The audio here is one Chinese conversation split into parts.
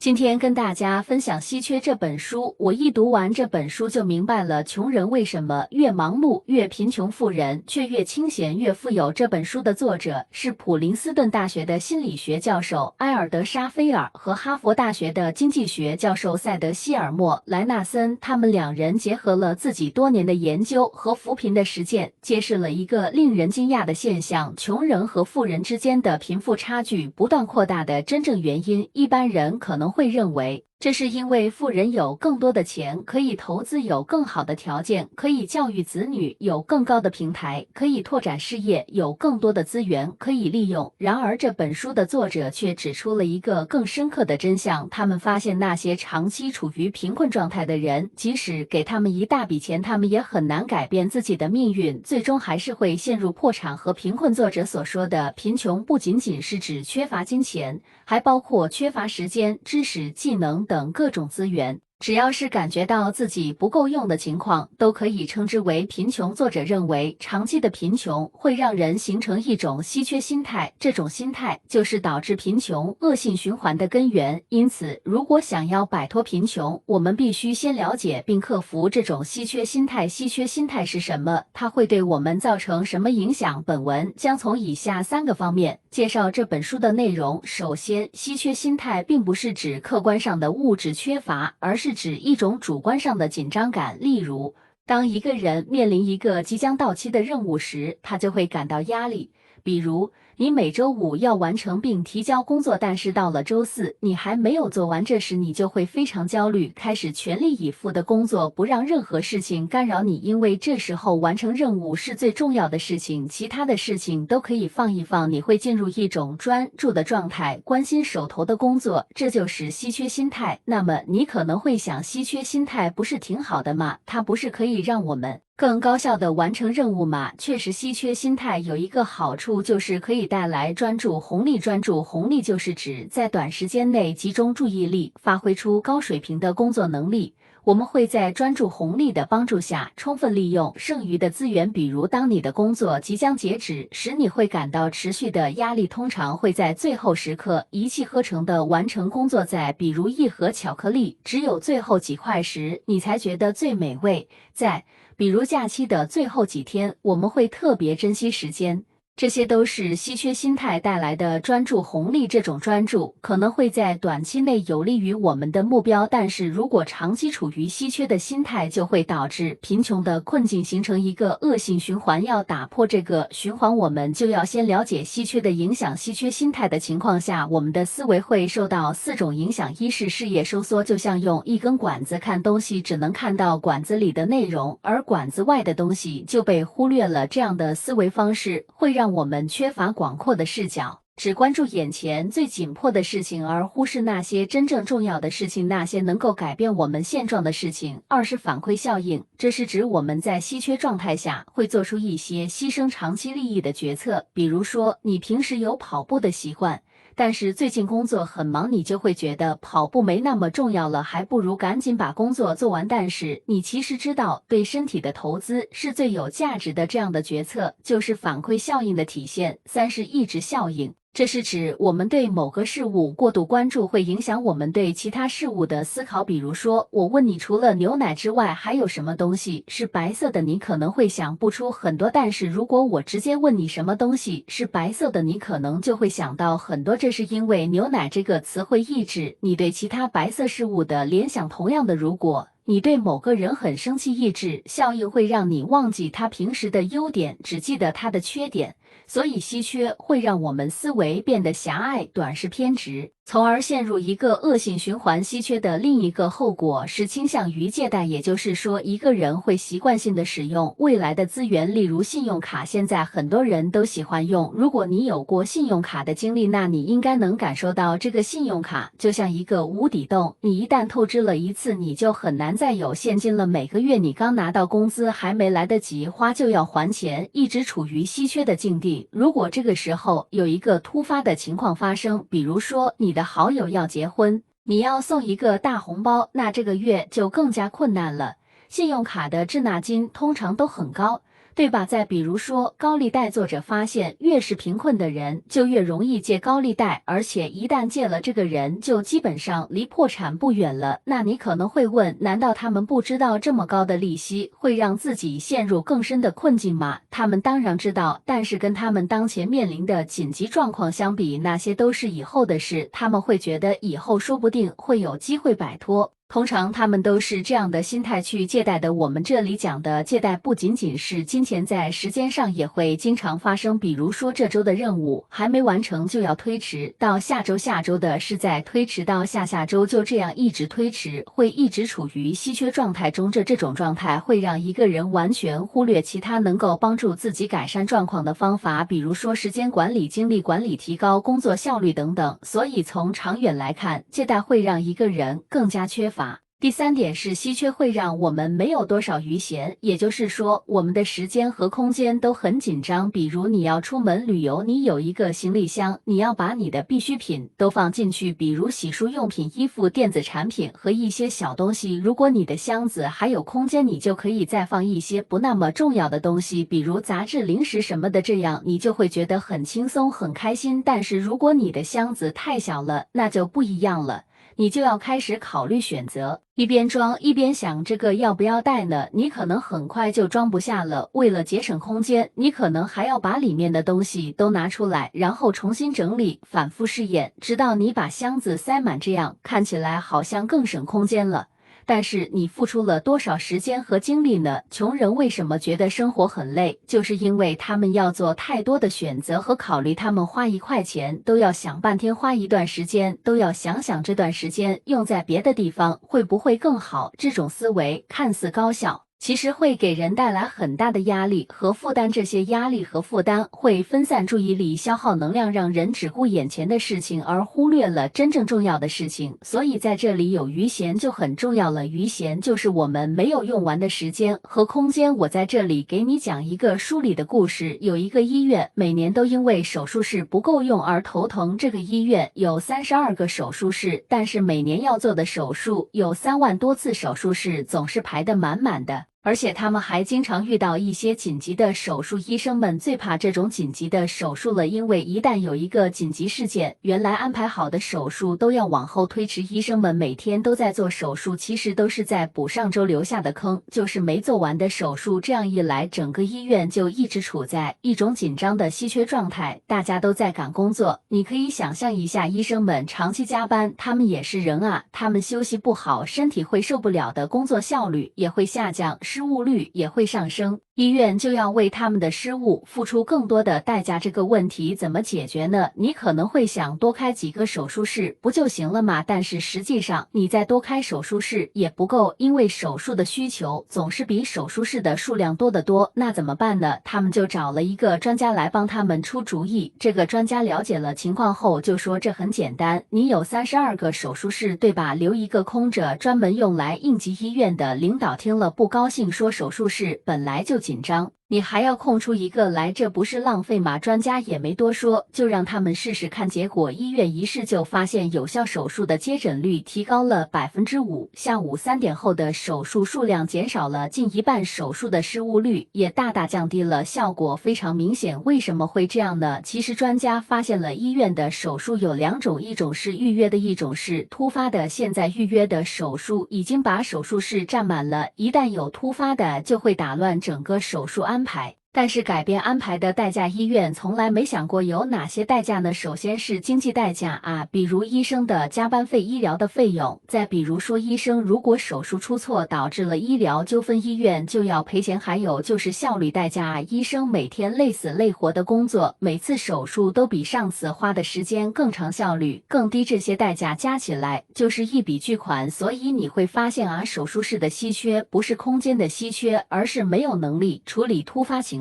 今天跟大家分享《稀缺》这本书，我一读完这本书就明白了穷人为什么越忙碌越贫穷，富人却越清闲越富有。这本书的作者是普林斯顿大学的心理学教授埃尔德沙菲尔和哈佛大学的经济学教授塞德希尔莫莱纳森，他们两人结合了自己多年的研究和扶贫的实践，揭示了一个令人惊讶的现象：穷人和富人之间的贫富差距不断扩大的真正原因，一般人可能会认为这是因为富人有更多的钱可以投资，有更好的条件可以教育子女，有更高的平台可以拓展事业，有更多的资源可以利用。然而这本书的作者却指出了一个更深刻的真相，他们发现那些长期处于贫困状态的人，即使给他们一大笔钱，他们也很难改变自己的命运，最终还是会陷入破产和贫困。作者所说的贫穷不仅仅是指缺乏金钱，还包括缺乏时间、知识、技能等各种资源。只要是感觉到自己不够用的情况，都可以称之为贫穷。作者认为，长期的贫穷会让人形成一种稀缺心态，这种心态就是导致贫穷恶性循环的根源。因此，如果想要摆脱贫穷，我们必须先了解并克服这种稀缺心态。稀缺心态是什么？它会对我们造成什么影响？本文将从以下3个方面介绍这本书的内容。首先，稀缺心态并不是指客观上的物质缺乏，而是指一种主观上的紧张感。例如，当一个人面临一个即将到期的任务时，他就会感到压力。比如，你每周5要完成并提交工作，但是到了周4你还没有做完，这时你就会非常焦虑，开始全力以赴的工作，不让任何事情干扰你，因为这时候完成任务是最重要的事情，其他的事情都可以放一放，你会进入一种专注的状态，关心手头的工作，这就是稀缺心态。那么你可能会想，稀缺心态不是挺好的吗？它不是可以让我们更高效地完成任务吗？确实，稀缺心态有一个好处，就是可以带来专注红利。专注红利就是指在短时间内集中注意力，发挥出高水平的工作能力。我们会在专注红利的帮助下，充分利用剩余的资源。比如，当你的工作即将截止时，你会感到持续的压力，通常会在最后时刻一气呵成地完成工作。在比如一盒巧克力只有最后几块时，你才觉得最美味。在比如假期的最后几天，我们会特别珍惜时间。这些都是稀缺心态带来的专注红利。这种专注可能会在短期内有利于我们的目标，但是如果长期处于稀缺的心态，就会导致贫穷的困境，形成一个恶性循环。要打破这个循环，我们就要先了解稀缺的影响。稀缺心态的情况下，我们的思维会受到4种影响。一是视野收缩，就像用一根管子看东西，只能看到管子里的内容，而管子外的东西就被忽略了。这样的思维方式会让我们缺乏广阔的视角，只关注眼前最紧迫的事情，而忽视那些真正重要的事情，那些能够改变我们现状的事情。2是反馈效应，这是指我们在稀缺状态下会做出一些牺牲长期利益的决策。比如说，你平时有跑步的习惯，但是最近工作很忙，你就会觉得跑步没那么重要了，还不如赶紧把工作做完。但是你其实知道对身体的投资是最有价值的，这样的决策就是反馈效应的体现。3是抑制效应，这是指我们对某个事物过度关注会影响我们对其他事物的思考。比如说，我问你除了牛奶之外还有什么东西是白色的，你可能会想不出很多，但是如果我直接问你什么东西是白色的，你可能就会想到很多。这是因为牛奶这个词会抑制你对其他白色事物的联想。同样的，如果你对某个人很生气，抑制效应会让你忘记他平时的优点，只记得他的缺点。所以稀缺会让我们思维变得狭隘、短视、偏执，从而陷入一个恶性循环。稀缺的另一个后果是倾向于借贷，也就是说，一个人会习惯性的使用未来的资源，例如信用卡。现在很多人都喜欢用，如果你有过信用卡的经历，那你应该能感受到，这个信用卡就像一个无底洞，你一旦透支了一次，你就很难再有现金了。每个月你刚拿到工资，还没来得及花就要还钱，一直处于稀缺的境地。如果这个时候有一个突发的情况发生，比如说你的好友要结婚，你要送一个大红包，那这个月就更加困难了。信用卡的滞纳金通常都很高，对吧？再比如说高利贷，作者发现越是贫困的人就越容易借高利贷，而且一旦借了，这个人就基本上离破产不远了。那你可能会问，难道他们不知道这么高的利息会让自己陷入更深的困境吗？他们当然知道，但是跟他们当前面临的紧急状况相比，那些都是以后的事，他们会觉得以后说不定会有机会摆脱。通常他们都是这样的心态去借贷的。我们这里讲的借贷不仅仅是金钱，在时间上也会经常发生。比如说这周的任务还没完成就要推迟到下周，下周的是再推迟到下下周，就这样一直推迟，会一直处于稀缺状态中。这种状态会让一个人完全忽略其他能够帮助自己改善状况的方法，比如说时间管理、精力管理、提高工作效率等等。所以从长远来看，借贷会让一个人更加缺乏。第三点是稀缺会让我们没有多少余闲，也就是说我们的时间和空间都很紧张。比如你要出门旅游，你有一个行李箱，你要把你的必需品都放进去，比如洗漱用品、衣服、电子产品和一些小东西。如果你的箱子还有空间，你就可以再放一些不那么重要的东西，比如杂志、零食什么的，这样你就会觉得很轻松很开心。但是如果你的箱子太小了，那就不一样了，你就要开始考虑选择，一边装一边想这个要不要带呢？你可能很快就装不下了。为了节省空间，你可能还要把里面的东西都拿出来，然后重新整理，反复试验，直到你把箱子塞满，这样看起来好像更省空间了。但是你付出了多少时间和精力呢？穷人为什么觉得生活很累？就是因为他们要做太多的选择和考虑，他们花1块钱都要想半天，花一段时间都要想想这段时间用在别的地方会不会更好。这种思维看似高效，其实会给人带来很大的压力和负担，这些压力和负担会分散注意力，消耗能量，让人只顾眼前的事情，而忽略了真正重要的事情。所以在这里有余闲就很重要了，余闲就是我们没有用完的时间和空间。我在这里给你讲一个书里的故事，有一个医院每年都因为手术室不够用而头疼。这个医院有32个手术室，但是每年要做的手术有3万多次，手术室总是排得满满的。而且他们还经常遇到一些紧急的手术，医生们最怕这种紧急的手术了，因为一旦有一个紧急事件，原来安排好的手术都要往后推迟。医生们每天都在做手术，其实都是在补上周留下的坑，就是没做完的手术。这样一来，整个医院就一直处在一种紧张的稀缺状态，大家都在赶工作。你可以想象一下，医生们长期加班，他们也是人啊，他们休息不好，身体会受不了的，工作效率也会下降，失误率也会上升，医院就要为他们的失误付出更多的代价。这个问题怎么解决呢？你可能会想，多开几个手术室不就行了吗？但是实际上你再多开手术室也不够，因为手术的需求总是比手术室的数量多得多。那怎么办呢？他们就找了一个专家来帮他们出主意。这个专家了解了情况后就说，这很简单，你有32个手术室对吧？留一个空着，专门用来应急。医院的领导听了不高兴，说手术室本来就紧张，你还要空出一个来，这不是浪费吗？专家也没多说，就让他们试试看。结果医院一试就发现，有效手术的接诊率提高了5%，下午3点后的手术数量减少了近一半，手术的失误率也大大降低了，效果非常明显。为什么会这样呢？其实专家发现了，医院的手术有2种，一种是预约的，一种是突发的。现在预约的手术已经把手术室占满了，一旦有突发的就会打乱整个手术安排。但是改变安排的代价，医院从来没想过有哪些代价呢？首先是经济代价啊，比如医生的加班费、医疗的费用，再比如说医生如果手术出错导致了医疗纠纷，医院就要赔钱。还有就是效率代价啊，医生每天累死累活的工作，每次手术都比上次花的时间更长，效率更低，这些代价加起来就是一笔巨款。所以你会发现啊，手术室的稀缺不是空间的稀缺，而是没有能力处理突发情况。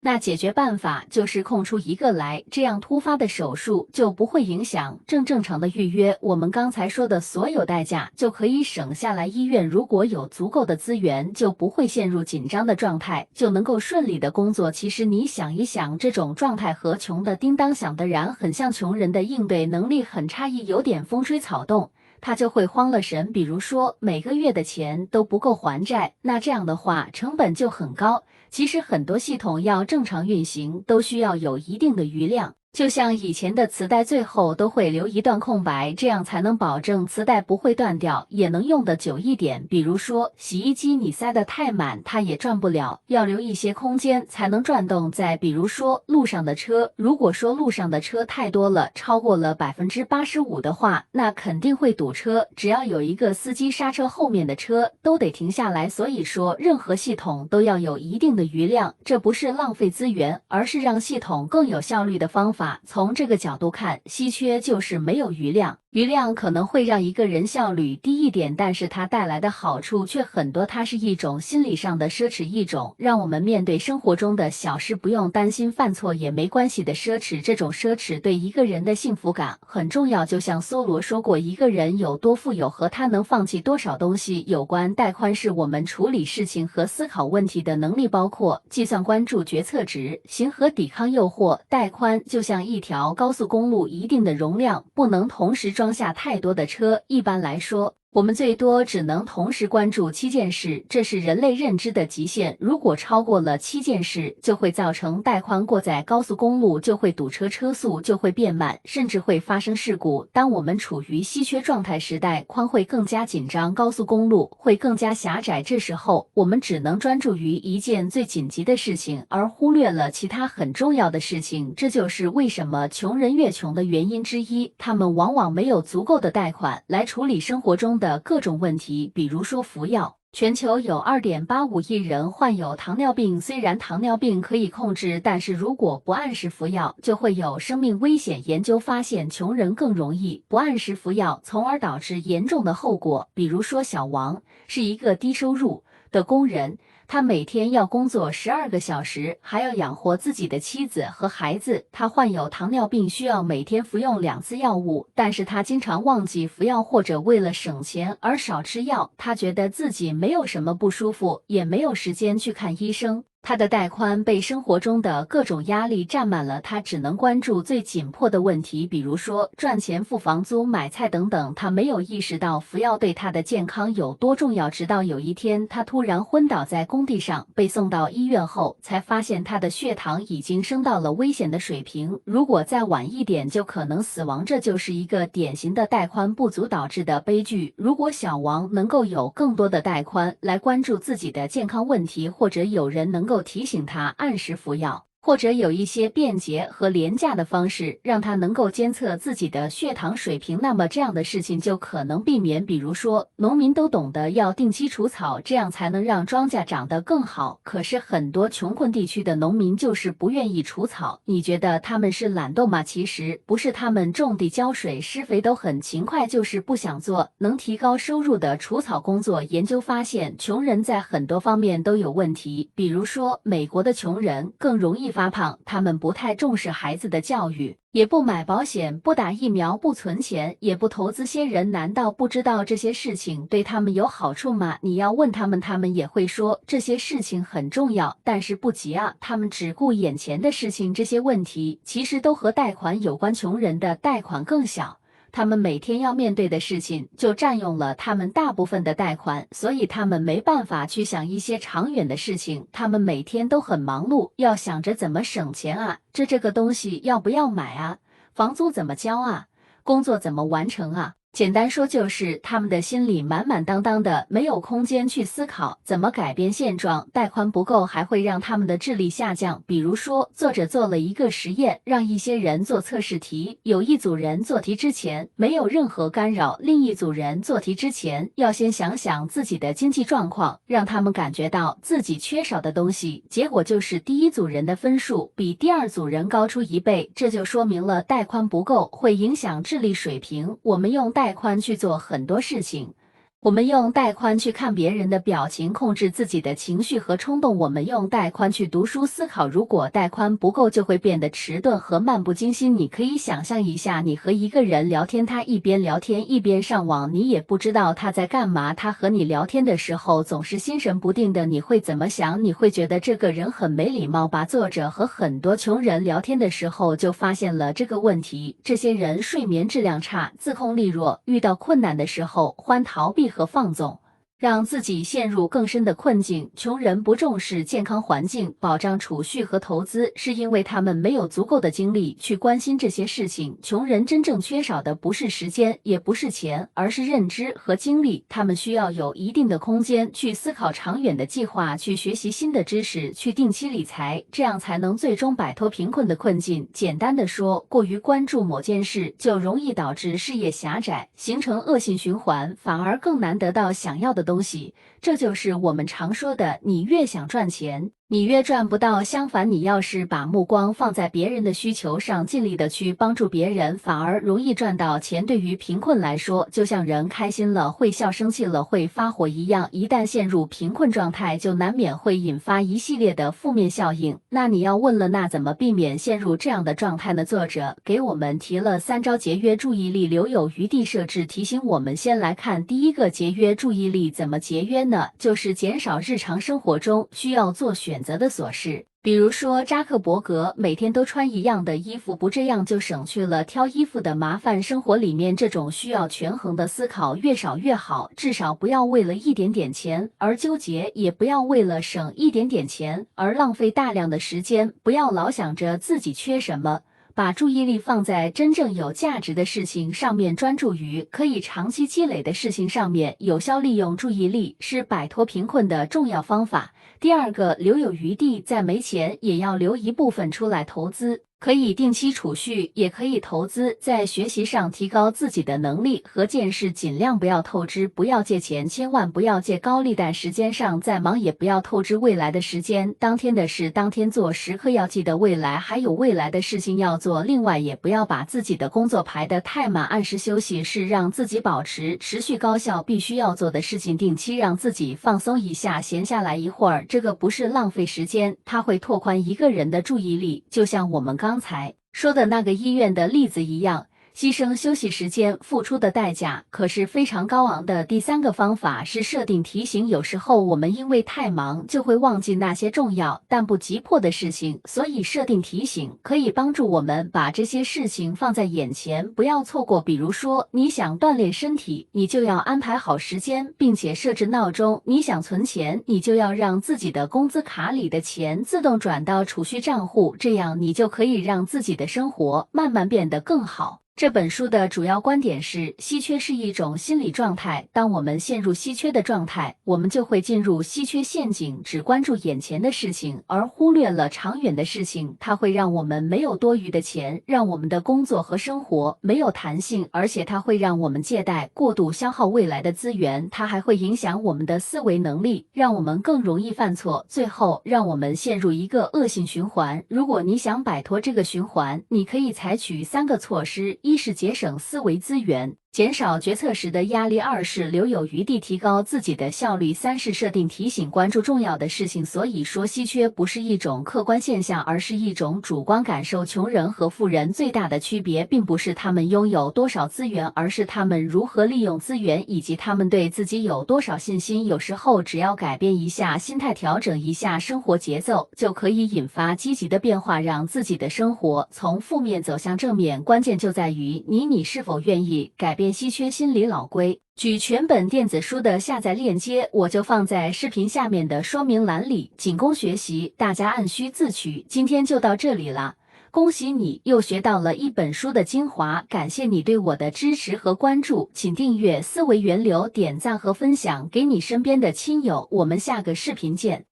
那解决办法就是空出一个来，这样突发的手术就不会影响正常的预约，我们刚才说的所有代价就可以省下来。医院如果有足够的资源，就不会陷入紧张的状态，就能够顺利的工作。其实你想一想，这种状态和穷的叮当响的然很像，穷人的应对能力很差异，有点风吹草动。他就会慌了神。比如说每个月的钱都不够还债，那这样的话成本就很高。其实很多系统要正常运行，都需要有一定的余量。就像以前的磁带最后都会留一段空白，这样才能保证磁带不会断掉，也能用得久一点。比如说洗衣机你塞得太满，它也转不了，要留一些空间才能转动。再比如说路上的车，如果说路上的车太多了，超过了85%的话，那肯定会堵车，只要有一个司机刹车，后面的车都得停下来。所以说任何系统都要有一定的余量，这不是浪费资源，而是让系统更有效率的方法。从这个角度看，稀缺就是没有余量。余量可能会让一个人效率低一点，但是它带来的好处却很多。它是一种心理上的奢侈，一种让我们面对生活中的小事不用担心犯错也没关系的奢侈。这种奢侈对一个人的幸福感很重要。就像梭罗说过，一个人有多富有和他能放弃多少东西有关。带宽是我们处理事情和思考问题的能力，包括计算、关注、决策值、行和抵抗诱惑。带宽就像一条高速公路，一定的容量，不能同时装下太多的车。一般来说，我们最多只能同时关注7件事，这是人类认知的极限。如果超过了7件事，就会造成带宽过载，高速公路就会堵车，车速就会变慢，甚至会发生事故。当我们处于稀缺状态时，带宽会更加紧张，高速公路会更加狭窄。这时候，我们只能专注于一件最紧急的事情，而忽略了其他很重要的事情。这就是为什么穷人越穷的原因之一，他们往往没有足够的贷款来处理生活中的各种问题。比如说服药，全球有2.85亿人患有糖尿病。虽然糖尿病可以控制，但是如果不按时服药，就会有生命危险。研究发现，穷人更容易不按时服药，从而导致严重的后果。比如说小王是一个低收入的工人，他每天要工作12个小时，还要养活自己的妻子和孩子。他患有糖尿病，需要每天服用2次药物，但是他经常忘记服药，或者为了省钱而少吃药。他觉得自己没有什么不舒服，也没有时间去看医生。他的带宽被生活中的各种压力占满了，他只能关注最紧迫的问题，比如说赚钱、付房租、买菜等等。他没有意识到服药对他的健康有多重要，直到有一天他突然昏倒在工地上，被送到医院后才发现他的血糖已经升到了危险的水平，如果再晚一点就可能死亡。这就是一个典型的带宽不足导致的悲剧。如果小王能够有更多的带宽来关注自己的健康问题，或者有人能够提醒他按时服药，或者有一些便捷和廉价的方式让他能够监测自己的血糖水平，那么这样的事情就可能避免。比如说农民都懂得要定期除草，这样才能让庄稼长得更好，可是很多穷困地区的农民就是不愿意除草。你觉得他们是懒惰吗？其实不是，他们种地、浇水、施肥都很勤快，就是不想做能提高收入的除草工作。研究发现，穷人在很多方面都有问题，比如说美国的穷人更容易发胖，他们不太重视孩子的教育，也不买保险，不打疫苗，不存钱，也不投资。些人难道不知道这些事情对他们有好处吗？你要问他们，他们也会说这些事情很重要，但是不急啊，他们只顾眼前的事情。这些问题其实都和贷款有关，穷人的贷款更小，他们每天要面对的事情就占用了他们大部分的贷款，所以他们没办法去想一些长远的事情。他们每天都很忙碌，要想着怎么省钱啊，这个东西要不要买啊，房租怎么交啊，工作怎么完成啊。简单说就是他们的心里满满当当的，没有空间去思考怎么改变现状。带宽不够还会让他们的智力下降。比如说，作者做了一个实验，让一些人做测试题，有一组人做题之前没有任何干扰，另一组人做题之前要先想想自己的经济状况，让他们感觉到自己缺少的东西。结果就是第一组人的分数比第二组人高出1倍，这就说明了带宽不够会影响智力水平。我们用带宽去做很多事情，我们用带宽去看别人的表情，控制自己的情绪和冲动。我们用带宽去读书思考，如果带宽不够，就会变得迟钝和漫不经心。你可以想象一下，你和一个人聊天，他一边聊天一边上网，你也不知道他在干嘛。他和你聊天的时候总是心神不定的，你会怎么想？你会觉得这个人很没礼貌吧？作者和很多穷人聊天的时候就发现了这个问题。这些人睡眠质量差，自控力弱，遇到困难的时候欢逃避和放纵，让自己陷入更深的困境。穷人不重视健康环境、保障储蓄和投资，是因为他们没有足够的精力去关心这些事情。穷人真正缺少的不是时间，也不是钱，而是认知和精力。他们需要有一定的空间去思考长远的计划，去学习新的知识，去定期理财，这样才能最终摆脱贫困的困境。简单的说，过于关注某件事，就容易导致视野狭窄，形成恶性循环，反而更难得到想要的东西。这就是我们常说的，你越想赚钱，你越赚不到。相反，你要是把目光放在别人的需求上，尽力的去帮助别人，反而容易赚到钱。对于贫困来说，就像人开心了会笑，生气了会发火一样，一旦陷入贫困状态，就难免会引发一系列的负面效应。那你要问了，那怎么避免陷入这样的状态呢？作者给我们提了3招节约注意力、留有余地设置提醒。我们先来看第一个，节约注意力怎么节约呢？就是减少日常生活中需要做选择的琐事。比如说，扎克伯格每天都穿一样的衣服，不这样就省去了挑衣服的麻烦。生活里面这种需要权衡的思考越少越好，至少不要为了一点点钱而纠结，也不要为了省一点点钱而浪费大量的时间。不要老想着自己缺什么，把注意力放在真正有价值的事情上面，专注于可以长期积累的事情上面。有效利用注意力是摆脱贫困的重要方法。第二个，留有余地，在没钱也要留一部分出来投资。可以定期储蓄，也可以投资，在学习上提高自己的能力和见识，尽量不要透支，不要借钱，千万不要借高利贷。时间上再忙也不要透支未来的时间，当天的事当天做，时刻要记得未来还有未来的事情要做。另外，也不要把自己的工作排得太满，按时休息是让自己保持持续高效必须要做的事情，定期让自己放松一下，闲下来一会儿，这个不是浪费时间，它会拓宽一个人的注意力。就像我们刚才说的那个医院的例子一样，牺牲休息时间付出的代价可是非常高昂的。第三个方法是设定提醒。有时候我们因为太忙，就会忘记那些重要但不急迫的事情，所以设定提醒可以帮助我们把这些事情放在眼前，不要错过。比如说，你想锻炼身体，你就要安排好时间，并且设置闹钟；你想存钱，你就要让自己的工资卡里的钱自动转到储蓄账户，这样你就可以让自己的生活慢慢变得更好。这本书的主要观点是，稀缺是一种心理状态。当我们陷入稀缺的状态，我们就会进入稀缺陷阱，只关注眼前的事情，而忽略了长远的事情。它会让我们没有多余的钱，让我们的工作和生活没有弹性，而且它会让我们借贷，过度消耗未来的资源。它还会影响我们的思维能力，让我们更容易犯错，最后让我们陷入一个恶性循环。如果你想摆脱这个循环，你可以采取3个措施：一是节省思维资源，减少决策时的压力；二是留有余地，提高自己的效率；三是设定提醒，关注重要的事情。所以说，稀缺不是一种客观现象，而是一种主观感受。穷人和富人最大的区别，并不是他们拥有多少资源，而是他们如何利用资源，以及他们对自己有多少信心。有时候，只要改变一下心态，调整一下生活节奏，就可以引发积极的变化，让自己的生活从负面走向正面。关键就在于你是否愿意改变稀缺心理老规。举全本电子书的下载链接，我就放在视频下面的说明栏里，仅供学习，大家按需自取。今天就到这里了，恭喜你又学到了一本书的精华，感谢你对我的支持和关注，请订阅思维源流，点赞和分享给你身边的亲友，我们下个视频见。